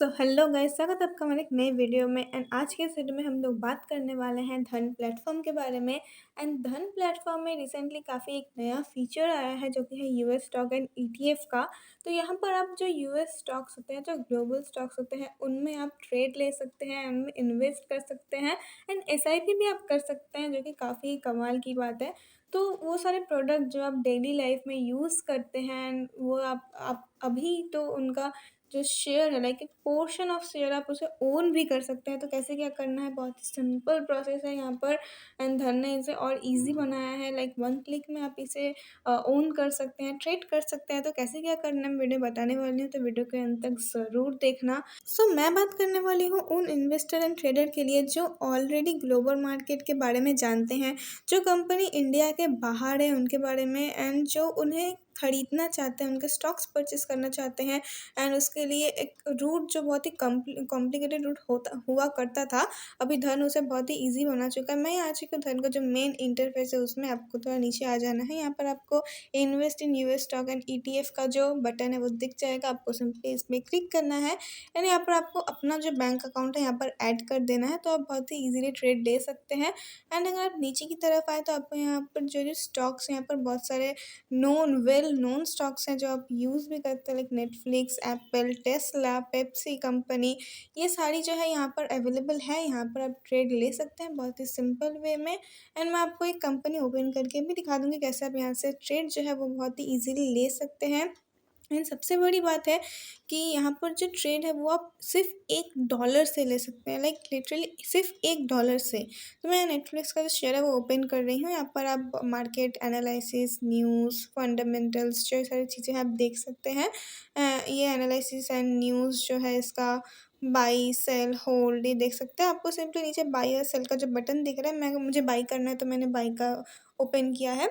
तो hello guys, स्वागत है आपका हमारे एक नए वीडियो में। एंड आज के इस वीडियो में हम लोग बात करने वाले हैं धन प्लेटफॉर्म के बारे में। एंड धन प्लेटफॉर्म में रिसेंटली काफ़ी एक नया फीचर आया है जो कि है यूएस स्टॉक एंड ईटीएफ का। तो यहाँ पर आप जो यूएस स्टॉक्स होते हैं, जो ग्लोबल स्टॉक्स होते हैं, उनमें आप ट्रेड ले सकते हैं, उनमें इन्वेस्ट कर सकते हैं। एंड एसआईपी भी आप कर सकते हैं, जो कि काफ़ी कमाल की बात है। तो वो सारे प्रोडक्ट जो आप डेली लाइफ में यूज़ करते हैं, वो आप अभी तो उनका जो शेयर है, लाइक एक पोर्शन ऑफ शेयर आप उसे ओन भी कर सकते हैं। तो कैसे क्या करना है, बहुत ही सिंपल प्रोसेस है यहाँ पर। एंड धन ने इसे और इजी बनाया है, लाइक वन क्लिक में आप इसे ओन कर सकते हैं, ट्रेड कर सकते हैं। तो कैसे क्या करना है मैं वीडियो बताने वाली हूँ, तो वीडियो के अंत तक ज़रूर देखना। मैं बात करने वाली हूँ उन इन्वेस्टर एंड ट्रेडर के लिए जो ऑलरेडी ग्लोबल मार्केट के बारे में जानते हैं, जो कंपनी इंडिया के बाहर है उनके बारे में, एंड जो उन्हें खरीदना चाहते हैं, उनके स्टॉक्स परचेस करना चाहते हैं। एंड उसके लिए एक रूट जो बहुत ही कॉम्प्लिकेटेड रूट होता हुआ करता था, अभी धन उसे बहुत ही ईजी बना चुका है। मैं आ चुकी हूँ धन का जो मेन इंटरफेस है उसमें। आपको थोड़ा नीचे आ जाना है, यहाँ पर आपको invest in US stock and ETF का जो बटन है वो दिख जाएगा। आपको सिंपली इसमें क्लिक करना है एंड यहाँ पर आपको अपना जो बैंक अकाउंट है यहाँ पर ऐड कर देना है, तो आप बहुत ही ईजिली ट्रेड ले सकते हैं। एंड अगर आप नीचे की तरफ आए तो आपको यहाँ पर जो जो स्टॉक्स हैं, यहाँ पर बहुत सारे वेल नोन स्टॉक्स हैं जो आप यूज़ भी करते हैं, like Netflix, Apple, Tesla, Pepsi company. ये सारी जो है यहाँ पर अवेलेबल है, यहाँ पर आप ट्रेड ले सकते हैं बहुत ही सिंपल वे में। एंड मैं आपको एक कंपनी ओपन करके भी दिखा दूँगी कैसे आप यहाँ से ट्रेड जो है वो बहुत ही ईजिली ले सकते हैं। एंड सबसे बड़ी बात है कि यहाँ पर जो ट्रेड है वो आप सिर्फ $1 से ले सकते हैं, लाइक लिटरली सिर्फ $1 से। तो मैं नेटफ्लिक्स का जो शेयर है वो ओपन कर रही हूँ, यहाँ पर आप मार्केट एनालिसिस, न्यूज़, फंडामेंटल्स, जो सारी चीज़ें आप देख सकते हैं। ये एनालिसिस एंड न्यूज़ जो है इसका बाई सेल होल्ड ये देख सकते हैं। आपको सिंपली नीचे बाई और सेल का जो बटन दिख रहा है, मुझे बाई करना है तो मैंने बाई का ओपन किया है।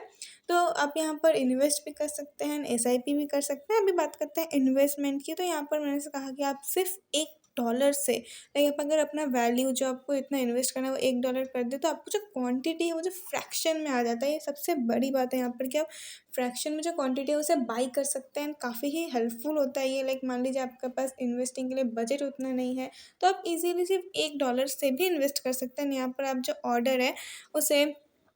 तो आप यहाँ पर इन्वेस्ट भी कर सकते हैं, एसआईपी भी कर सकते हैं। अभी बात करते हैं इन्वेस्टमेंट की, तो यहाँ पर मैंने से कहा कि आप सिर्फ $1 से, लाइक आप अगर अपना वैल्यू जो आपको इतना इन्वेस्ट करना है वो $1 कर दे, तो आपको जो क्वांटिटी है वो जो फ्रैक्शन में आ जाता है। ये सबसे बड़ी बात है यहाँ पर कि आप फ्रैक्शन में जो क्वांटिटी है उसे बाई कर सकते हैं। काफ़ी ही हेल्पफुल होता है ये, लाइक मान लीजिए आपके पास इन्वेस्टिंग के लिए बजट उतना नहीं है, तो आप इजीली सिर्फ $1 से भी इन्वेस्ट कर सकते हैं। यहाँ पर आप जो ऑर्डर है उसे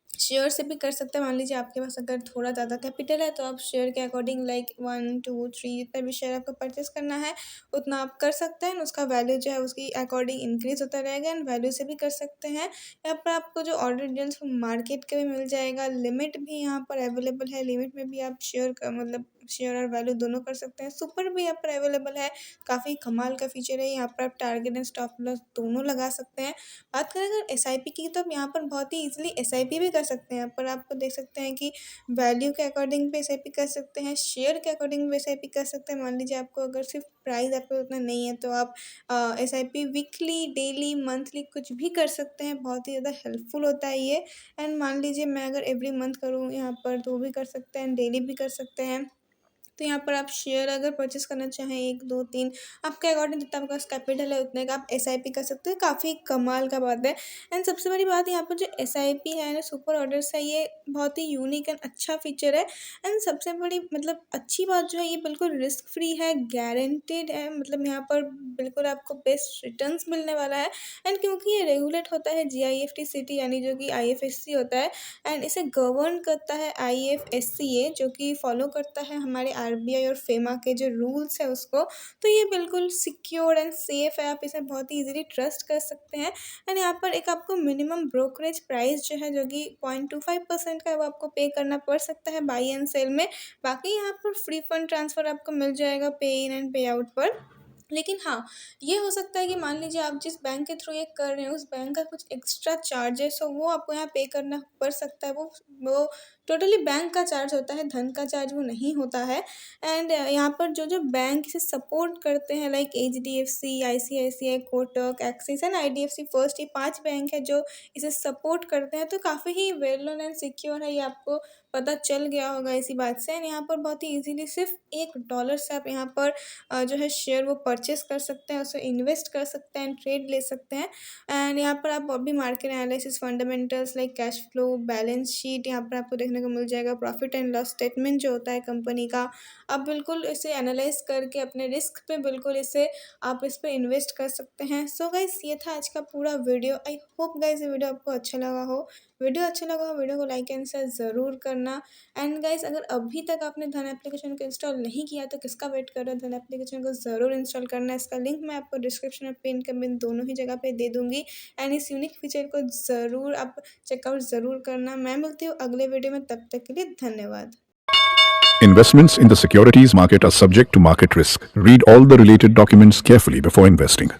शेयर से भी कर सकते हैं। मान लीजिए आपके पास अगर थोड़ा ज़्यादा कैपिटल है तो आप शेयर के अकॉर्डिंग, लाइक 1 2 3 जितना भी शेयर आपको परचेस करना है उतना आप कर सकते हैं। उसका वैल्यू जो है उसकी अकॉर्डिंग इंक्रीज होता रहेगा, एंड वैल्यू से भी कर सकते हैं। यहाँ पर आपको जो ऑर्डर डिटेल्स मार्केट के भी मिल जाएगा। लिमिट भी यहाँ पर अवेलेबल है, लिमिट में भी आप शेयर का मतलब शेयर और वैल्यू दोनों कर सकते हैं। सुपर भी यहाँ पर अवेलेबल है, काफ़ी कमाल का फीचर है। यहाँ पर आप टारगेट एंड स्टॉप लॉस दोनों लगा सकते हैं। बात करें अगर एसआईपी की, तो आप यहाँ पर बहुत ही ईजिली एसआईपी भी कर सकते हैं। यहाँ पर आपको देख सकते हैं कि वैल्यू के अकॉर्डिंग भी एसआईपी कर सकते हैं, शेयर के अकॉर्डिंग भी एसआईपी कर सकते हैं। मान लीजिए आपको अगर सिर्फ प्राइस आपको उतना नहीं है तो आप एसआईपी वीकली, डेली, मंथली कुछ भी कर सकते हैं। बहुत ही ज़्यादा हेल्पफुल होता है ये। एंड मान लीजिए मैं अगर एवरी मंथ करूँ यहाँ पर तो वो भी कर सकते हैं, डेली भी कर सकते हैं। तो यहाँ पर आप शेयर अगर परचेस करना चाहें 1 2 3, आपके अकॉर्डिंग जितना आपके पास कैपिटल है उतने का आप एसआईपी कर सकते हैं। काफ़ी कमाल का बात है। एंड सबसे बड़ी बात यहाँ पर जो एसआईपी है ना, सुपर ऑर्डर्स है, ये बहुत ही यूनिक एंड अच्छा फीचर है। एंड सबसे बड़ी मतलब अच्छी बात जो है, ये बिल्कुल रिस्क फ्री है, गारंटेड है। मतलब यहाँ पर बिल्कुल आपको बेस्ट रिटर्न्स मिलने वाला है। एंड क्योंकि ये रेगुलेट होता है जीआईएफटी यानी जो कि आईएफएससी होता है, एंड इसे गवर्न करता है आईएफएससीए, जो कि फॉलो करता है हमारे आरबीआई और फेमा के जो रूल्स है उसको। तो ये बिल्कुल सिक्योर एंड सेफ है, आप इसे बहुत ही इजीली ट्रस्ट कर सकते हैं। एंड यहाँ पर एक आपको मिनिमम ब्रोकरेज प्राइस जो है, जो कि 0.25% का है, वो आपको पे करना पड़ सकता है बाई एंड सेल में। बाकी यहाँ पर फ्री फंड ट्रांसफ़र आपको मिल जाएगा पे इन एंड पे आउट पर। लेकिन हाँ, ये हो सकता है कि मान लीजिए आप जिस बैंक के थ्रू ये कर रहे हैं उस बैंक का कुछ एक्स्ट्रा चार्जेस हो, वो आपको यहाँ पे करना पड़ सकता है। वो टोटली बैंक का चार्ज होता है, धन का चार्ज वो नहीं होता है। एंड यहाँ पर जो जो बैंक इसे सपोर्ट करते हैं, like HDFC, ICICI, Kotak, axis and IDFC first, ये 5 बैंक है जो इसे सपोर्ट करते हैं। तो काफ़ी ही वेल नोन एंड सिक्योर है, ये आपको पता चल गया होगा इसी बात से। एंड यहाँ पर बहुत ही ईजिली सिर्फ $1 से आप यहाँ पर जो है शेयर वो परचेस कर सकते हैं, उसे इन्वेस्ट कर सकते हैं, ट्रेड ले सकते हैं। एंड यहाँ पर आप अभी market analysis, fundamentals like cash flow, balance sheet यहाँ पर आपको देखने देखने को मिल जाएगा। प्रॉफिट एंड लॉस स्टेटमेंट जो होता है कंपनी का, आप बिल्कुल इसे एनालाइज करके अपने रिस्क पे बिल्कुल इसे आप इस पे इन्वेस्ट कर सकते हैं। सो गाइस ये था आज का पूरा वीडियो। आई होप गाइस ये वीडियो आपको अच्छा लगा हो। वीडियो अच्छा लगा हो वीडियो को लाइक एंड शेयर ज़रूर करना। एंड गाइस अगर अभी तक आपने धन एप्लीकेशन को इंस्टॉल नहीं किया तो किसका वेट कर रहे हो, धन एप्लीकेशन को ज़रूर इंस्टॉल करना है। इसका लिंक मैं आपको डिस्क्रिप्शन में पिन कमेंट दोनों ही जगह पे दे दूँगी। एंड इस यूनिक फीचर को ज़रूर आप चेकआउट ज़रूर करना। मैं मिलती हूँ अगले वीडियो में, तब तक के लिए धन्यवाद। Investments in the securities market are subject to market risk. Read all the related documents carefully before investing.